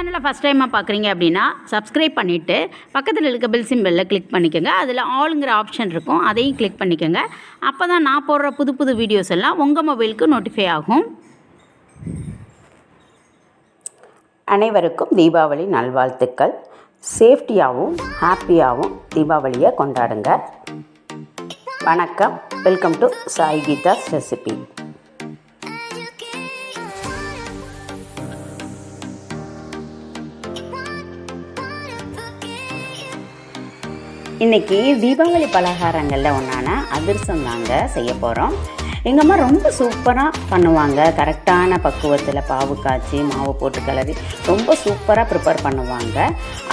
சேனலை ஃபஸ்ட் டைமாக பார்க்குறீங்க அப்படின்னா சப்ஸ்கிரைப் பண்ணிவிட்டு பக்கத்தில் இருக்க பெல் சிம்பலில் கிளிக் பண்ணிக்கோங்க. அதில் ஆளுங்கிற ஆப்ஷன் இருக்கும், அதையும் கிளிக் பண்ணிக்கோங்க. அப்போ தான் நான் போடுற புது புது வீடியோஸ் எல்லாம் உங்கள் மொபைலுக்கு நோட்டிஃபை ஆகும். அனைவருக்கும் தீபாவளி நல்வாழ்த்துக்கள். சேஃப்டியாகவும் ஹாப்பியாகவும் தீபாவளியை கொண்டாடுங்க. வணக்கம். Welcome to Sai Geetha's recipe. இன்றைக்கி தீபாவளி பலகாரங்களில் ஒன்றான அதிரசம் தாங்க செய்ய போகிறோம். எங்கள் அம்மா ரொம்ப சூப்பராக பண்ணுவாங்க. கரெக்டான பக்குவத்தில் பாவு காய்ச்சி மாவு போட்டு கிளறி ரொம்ப சூப்பராக ப்ரிப்பேர் பண்ணுவாங்க.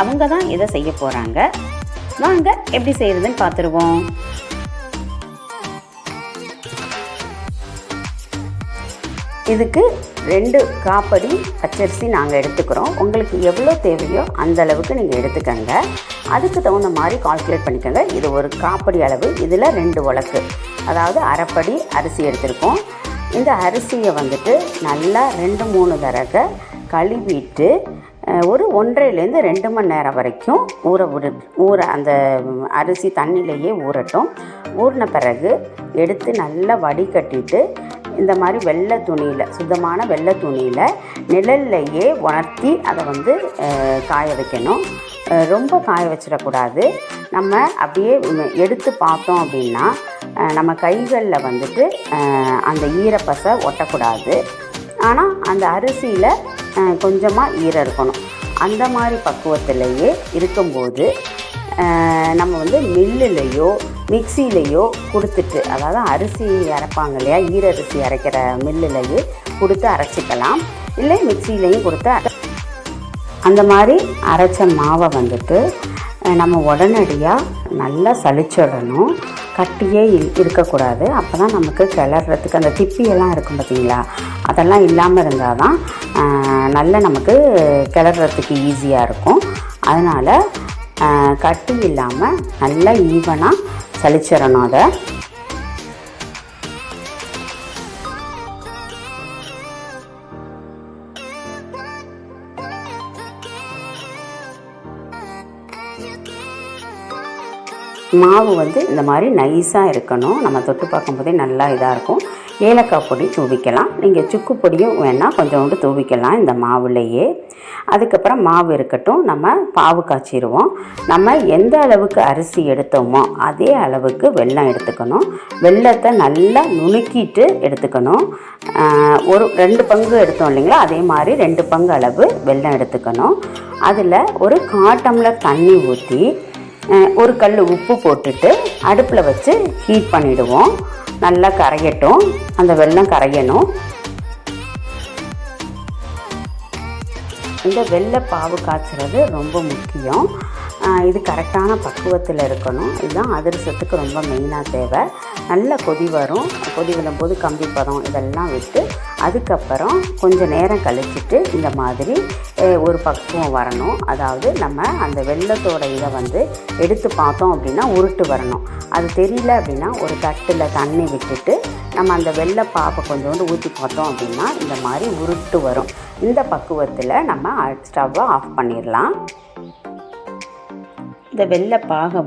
அவங்க தான் இதை செய்ய போகிறாங்க. வாங்க எப்படி செய்கிறதுன்னு பார்த்துருவோம். இதுக்கு 2 காப்படி பச்சரிசி நாங்கள் எடுத்துக்கிறோம். உங்களுக்கு எவ்வளோ தேவையோ அந்த அளவுக்கு நீங்கள் எடுத்துக்கங்க. அதுக்கு தகுந்த மாதிரி கால்குலேட் பண்ணிக்கோங்க. இது ஒரு காப்படி அளவு. இதில் 2 உலக்கு, அதாவது அரைப்படி அரிசி எடுத்துருக்கோம். இந்த அரிசியை நல்லா 2-3 தடவை கழுவிட்டு ஒரு 1.5லேருந்து 2 மணி நேரம் வரைக்கும் ஊற அந்த அரிசி தண்ணியிலேயே ஊறட்டும். ஊறின பிறகு எடுத்து நல்லா வடிகட்டிட்டு இந்த மாதிரி வெள்ளை துணியில், சுத்தமான வெள்ளை துணியில் நிழல்லையே உணர்த்தி அதை காய வைக்கணும். ரொம்ப காய வச்சிடக்கூடாது. நம்ம அப்படியே எடுத்து பார்த்தோம் அப்படின்னா நம்ம கைகளில் அந்த ஈரப்பசை ஒட்டக்கூடாது. ஆனால் அந்த அரிசியில் கொஞ்சமாக ஈரம் இருக்கணும். அந்த மாதிரி பக்குவத்திலேயே இருக்கும்போது நம்ம மில்லுலேயோ மிக்சிலேயோ கொடுத்துட்டு, அதாவது அரிசி அரைப்பாங்க இல்லையா, ஈரரிசி அரைக்கிற மில்லுலேயே கொடுத்து அரைச்சிக்கலாம். இல்லை மிக்சிலேயும் கொடுத்து அந்த மாதிரி அரைச்ச மாவை நம்ம உடனடியாக நல்லா சலிச்சிடணும். கட்டியே இருக்கக்கூடாது. அப்போ தான் நமக்கு கிளறதுக்கு அந்த திப்பியெல்லாம் இருக்கும் பார்த்திங்களா, அதெல்லாம் இல்லாமல் இருந்தால் தான் நல்லா நமக்கு கிளறதுக்கு ஈஸியாக இருக்கும். அதனால் கட்டி இல்லாமல் நல்லா ஈவனாக சலிச்சிடணும். அதை மாவு இந்த மாதிரி நைஸாக இருக்கணும். நம்ம தொட்டு பார்க்கும்போதே நல்லா இதாக இருக்கும். ஏலக்காய் பொடி தூவிக்கலாம். நீங்கள் சுக்கு பொடியும் வேணால் கொஞ்சோண்டு தூவிக்கலாம் இந்த மாவுலேயே. அதுக்கப்புறம் மாவு இருக்கட்டும். நம்ம பாவு காய்ச்சிடுவோம். நம்ம எந்த அளவுக்கு அரிசி எடுத்தோமோ அதே அளவுக்கு வெல்லம் எடுத்துக்கணும். வெல்லத்தை நல்லா நுணுக்கிட்டு எடுத்துக்கணும். ஒரு 2 பங்கு எடுத்தோம் இல்லைங்களா, அதே மாதிரி 2 பங்கு அளவு வெல்லம் எடுத்துக்கணும். அதில் ஒரு 1/4 டம்ளர் தண்ணி ஊற்றி ஒரு கல் உப்பு போட்டுட்டு அடுப்பில் வச்சு ஹீட் பண்ணிவிடுவோம். நல்லா கரையட்டும். அந்த வெல்லம் கரையணும். இந்த வெள்ளை பாவு காய்ச்சறது ரொம்ப முக்கியம். இது கரெக்டான பக்குவத்தில் இருக்கணும். இதுதான் அதிரசத்துக்கு ரொம்ப மெயினாக தேவை. நல்ல கொதி வரும். கொதி வரும்போது கம்பி பதம் இதெல்லாம் விட்டு அதுக்கப்புறம் கொஞ்சம் நேரம் கழிச்சிட்டு இந்த மாதிரி ஒரு பக்குவம் வரணும். அதாவது நம்ம அந்த வெல்லத்தோட இதை எடுத்து பார்த்தோம் அப்படின்னா உருட்டு வரணும். அது தெரியல அப்படின்னா ஒரு தட்டில் தண்ணி விட்டுட்டு நம்ம அந்த வெள்ளை பாப்பை கொஞ்சோண்டு ஊற்றி பார்த்தோம் அப்படின்னா இந்த மாதிரி உருட்டு வரும். இந்த பக்குவத்தில் நம்ம ஸ்டவ்வை ஆஃப் பண்ணிடலாம். இந்த வெள்ளை பாகை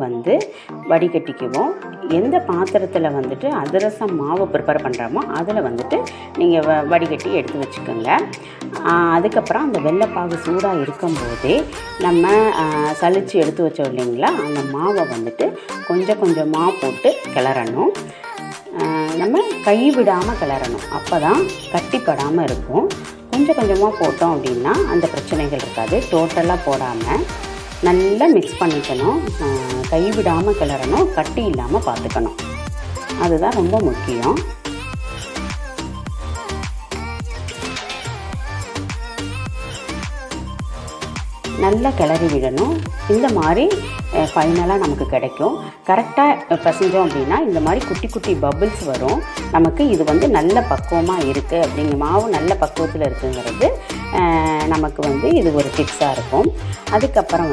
வடிகட்டிக்குவோம். எந்த பாத்திரத்தில் அதிரசம் மாவு ப்ரிப்பேர் பண்ணுறோமோ அதில் நீங்கள் வடிகட்டி எடுத்து வச்சுக்கோங்க. அதுக்கப்புறம் அந்த வெள்ளைப்பாகு சூடாக இருக்கும்போதே நம்ம சலித்து எடுத்து வச்சோம் இல்லைங்களா, அந்த மாவை கொஞ்சம் கொஞ்சமாக போட்டு கிளறணும். நம்ம கை விடாமல் கிளறணும். அப்போ தான் கட்டிப்படாமல் இருக்கும். கொஞ்சம் கொஞ்சமாக போட்டோம் அப்படின்னா அந்த பிரச்சனைகள் இருக்காது. டோட்டலாக போடாமல் நல்லா மிக்ஸ் பண்ணிக்கணும். கைவிடாமல் கிளறணும். கட்டி இல்லாமல் பார்த்துக்கணும். அதுதான் ரொம்ப முக்கியம். நல்லா கிளறி விடணும். இந்த மாதிரி ஃபைனலாக நமக்கு கிடைக்கும். கரெக்டாக பசைஞ்சோம் அப்படின்னா இந்த மாதிரி குட்டி குட்டி பபிள்ஸ் வரும். நமக்கு இது நல்ல பக்குவமாக இருக்குது அப்படிங்கிற, மாவு நல்ல பக்குவத்தில் இருக்குங்கிறது நமக்கு இது ஒரு டிப்ஸாக இருக்கும். அதுக்கப்புறம்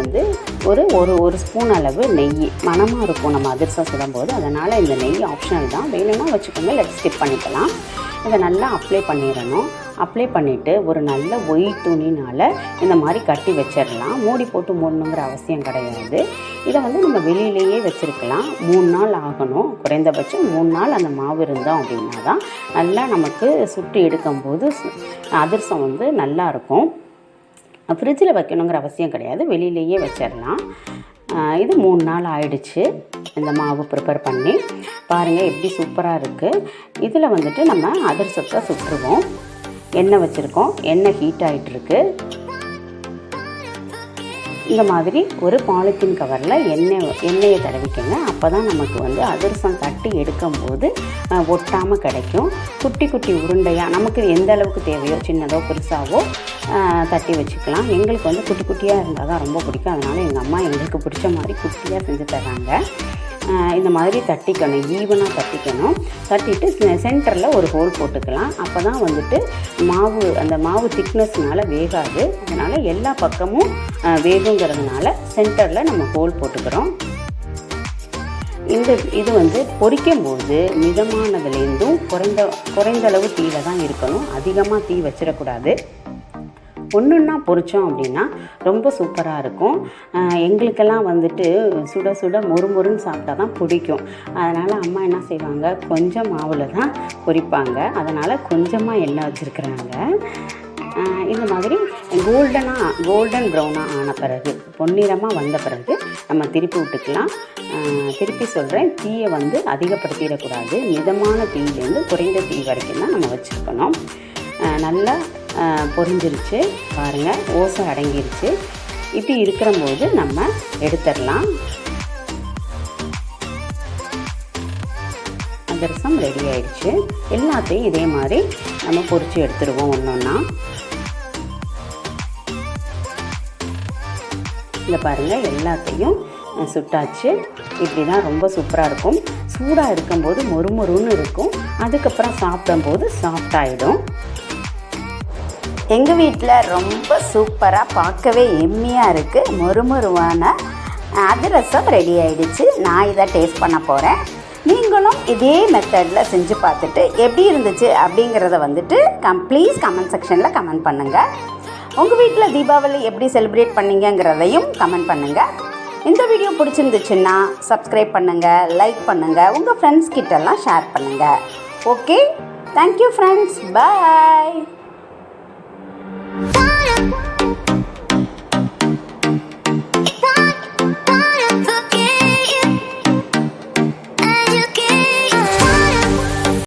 ஒரு ஸ்பூன் அளவு நெய் மணமாக இருக்கும் நம்ம அதிரசம் சுடும்போது. அதனால் இந்த நெய் ஆப்ஷனல் தான். வேணும்னா வச்சுக்கோங்க, ஸ்கிப் பண்ணிக்கலாம். இதை நல்லா அப்ளை பண்ணிடணும். அப்ளை பண்ணிவிட்டு ஒரு நல்ல ஒயிட் துணினால் இந்த மாதிரி கட்டி வச்சிடலாம். மூடி போட்டு மூடணுங்கிற அவசியம் கிடையாது. இதை வந்து நம்ம வெளியிலேயே வச்சுருக்கலாம். 3 நாள் ஆகணும், குறைந்தபட்சம் 3 நாள் அந்த மாவு இருந்தோம் அப்படின்னா தான் நல்லா நமக்கு சுட்டு எடுக்கும்போது அதிரசம் வந்து நல்லாயிருக்கும். ஃப்ரிட்ஜில் வைக்கணுங்கிற அவசியம் கிடையாது, வெளியிலேயே வச்சிடலாம். இது 3 நாள் ஆயிடுச்சு இந்த மாவு ப்ரிப்பேர் பண்ணி. பாருங்கள் எப்படி சூப்பராக இருக்குது. இதில் வந்துட்டு நம்ம அதிரசத்தை சுட்டுருவோம். எண்ணெய் வச்சுருக்கோம், எண்ணெய் ஹீட் ஆகிட்டுருக்கு. இந்த மாதிரி ஒரு பாலித்தீன் கவரில் எண்ணெயை தடவிக்கங்க. அப்போ தான் நமக்கு வந்து அதிரசம் தட்டி எடுக்கும்போது ஒட்டாமல் கிடைக்கும். குட்டி குட்டி உருண்டையாக நமக்கு எந்த அளவுக்கு தேவையோ, சின்னதோ பெருசாவோ தட்டி வச்சுக்கலாம். எங்களுக்கு வந்து குட்டி குட்டியாக இருந்தால் தான் ரொம்ப பிடிக்கும். அதனால் எங்கள் அம்மா எங்களுக்கு பிடிச்ச மாதிரி குட்டியாக செஞ்சு தர்றாங்க. இந்த மாதிரி தட்டிக்கணும், ஈவனாக தட்டிக்கணும். தட்டிட்டு சென்டரில் ஒரு ஹோல் போட்டுக்கலாம். அப்போ தான் வந்துட்டு அந்த மாவு திக்னஸ்னால வேகாது. அதனால் எல்லா பக்கமும் வேகுங்கிறதுனால சென்டரில் நம்ம ஹோல் போட்டுக்கிறோம். இது வந்து பொரிக்கும்போது மிதமானதுலேருந்தும் குறைந்தளவு தீயில தான் இருக்கணும். அதிகமாக தீ வச்சிடக்கூடாது. ஒன்றுன்னா பொரித்தோம் அப்படின்னா ரொம்ப சூப்பராக இருக்கும். எங்களுக்கெல்லாம் வந்துட்டு சுட சுட மொறுமொறுன்னு சாப்பிட்டா தான் பிடிக்கும். அதனால் அம்மா என்ன செய்வாங்க, கொஞ்சம் மாவில் தான் பொரிப்பாங்க. அதனால் கொஞ்சமாக எண்ணெய் வச்சுருக்குறாங்க. இந்த மாதிரி கோல்டன் ப்ரௌனாக ஆன பிறகு, பொன்னிறமாக வந்த பிறகு நம்ம திருப்பி விட்டுக்கலாம். திருப்பி சொல்கிறேன், தீயை வந்து அதிகப்படுத்திடக்கூடாது. மிதமான தீயிலேருந்து குறைந்த தீ வரைக்கும் தான் நம்ம வச்சுருக்கணும். நல்லா பொரிஞ்சிருச்சு பாருங்கள், ஓசை அடங்கிருச்சு. இப்படி இருக்கிறம்போது நம்ம எடுத்துடலாம். அதிரசம் ரெடி ஆயிடுச்சு. எல்லாத்தையும் இதே மாதிரி நம்ம பொரித்து எடுத்துடுவோம் ஒன்றொன்னா. இதை பாருங்கள், எல்லாத்தையும் சுட்டாச்சு. இப்படி தான் ரொம்ப சூப்பராக இருக்கும். சூடாக இருக்கும்போது மொறுமொறுன்னு இருக்கும். அதுக்கப்புறம் சாப்பிடும்போது சாஃப்டாகிடும். எங்கள் வீட்டில் ரொம்ப சூப்பராக, பார்க்கவே எம்மியாக இருக்குது, மொறுமொறுவான அதிரசம் ரெடி ஆகிடுச்சு. நான் இதை டேஸ்ட் பண்ண போகிறேன். நீங்களும் இதே மெத்தடில் செஞ்சு பார்த்துட்டு எப்படி இருந்துச்சு அப்படிங்கிறத வந்துட்டு ப்ளீஸ் கமெண்ட் செக்ஷனில் கமெண்ட் பண்ணுங்கள். உங்கள் வீட்டில் தீபாவளி எப்படி செலிப்ரேட் பண்ணீங்கிறதையும் கமெண்ட் பண்ணுங்கள். இந்த வீடியோ பிடிச்சிருந்துச்சுன்னா சப்ஸ்கிரைப் பண்ணுங்கள், லைக் பண்ணுங்கள், உங்கள் ஃப்ரெண்ட்ஸ் கிட்டெல்லாம் ஷேர் பண்ணுங்கள். ஓகே, தேங்க்யூ ஃப்ரெண்ட்ஸ், பாய்.